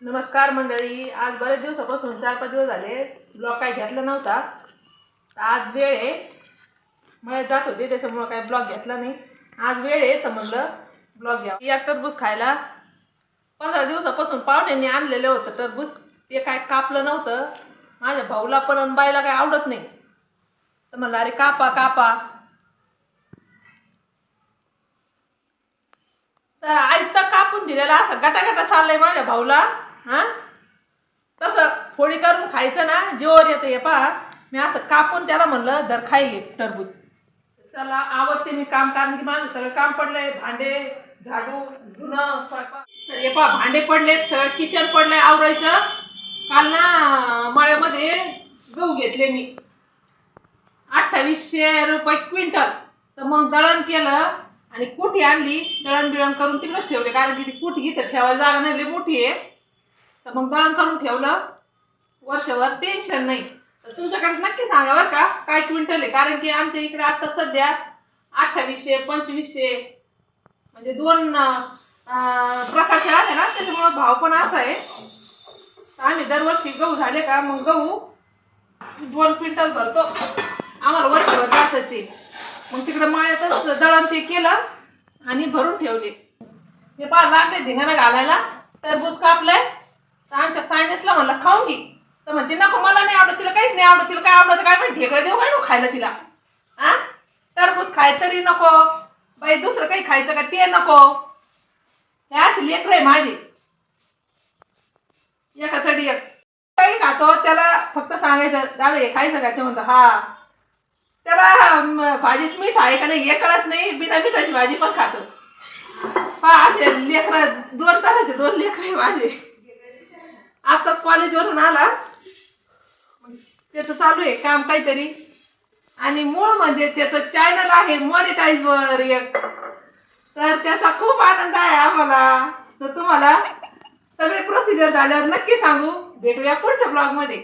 नमस्कार मंडळी. आज बरेच दिवसापासून 4-5 दिवस झाले ब्लॉग काही घेतला नव्हता. आज वेळ आहे, मला जात होते त्याच्यामुळे काही ब्लॉग घेतला नाही. आज वेळ आहे तर म्हणलं ब्लॉग घ्या. या टरबूज खायला 15 दिवसापासून पाहुण्यांनी आणलेलं होतं टरबूज. ते काय कापलं नव्हतं. माझ्या भाऊला पण बाईला काही आवडत नाही, तर म्हणलं अरे कापा कापा. तर आज तर कापून दिलेला असं गटागटा चाललंय माझ्या भाऊला. हां, तसं फोडी करून खायचं ना जोर येतं. हे पहा, मी असं कापून त्याला म्हणलं धर खाई टरबूज. चला आवडते मी काम, कारण की माझं सगळं काम पडलंय. भांडे, झाडू, धुणं, स्वयंपाक. तर हे पहा भांडे पडलेत, सगळं किचन पडलंय आवरायचं. काल ना मळ्यामध्ये गहू घेतले मी 2800 रुपये क्विंटल. तर मग दळण केलं आणि कुठी आणली, दळण बिळण करून तिकडंच ठेवले, कारण की ती कुठी इथं ठेवायला जागा नाही, लई मोठी आहे. तर मग दळण करून ठेवलं, वर्षभर टेन्शन नाही. तर तुमच्याकडे नक्की सांगा बरं का काय क्विंटल आहे, कारण की आमच्या इकडे आता सध्या 2800 2500 म्हणजे दोन प्रकारचे आले ना, त्याच्यामुळं भाव पण असा आहे. आम्ही दरवर्षी गहू झाले का मग गहू 2 क्विंटल भरतो, आम्हाला वर्षभर जातं ते. मग तिकडे मळ्यातच दळण ते केलं आणि भरून ठेवले. हे पहा लागले धिंगाणा घालायला. टरबूज कापलंय तर आमच्या सायन्सला म्हणलं खाऊन घे, तर म्हणते नको मला नाही आवडत, तिला काहीच नाही आवडत. तिला काय आवडत काय माहिती, ढेकळं देऊ काय नको खायला तिला. हा, टरबूज खाय तरी नको बाई, दुसरं काही खायचं का ते नको. हे असे लेकर आहे माझे, एका चढी एक. काही खातो त्याला फक्त सांगायचं दादा हे खायचं का, ते म्हणतो हा. त्याला भाजीत मीठ आहे का नाही हे कळत नाही, बिना मिठाची भाजी पण खातो. हा, असे लेकर दोन तराचे दोन लेकर आहे माझे. आताच कॉलेजवरून आला, त्याचं चालू आहे काम काहीतरी. आणि मूळ म्हणजे त्याचं चॅनल आहे मॉनिटाईज वर एक, तर त्याचा खूप आनंद आहे आम्हाला. तर तुम्हाला सगळे प्रोसिजर झाल्यावर नक्की सांगू. भेटूया पुढच्या ब्लॉग मध्ये.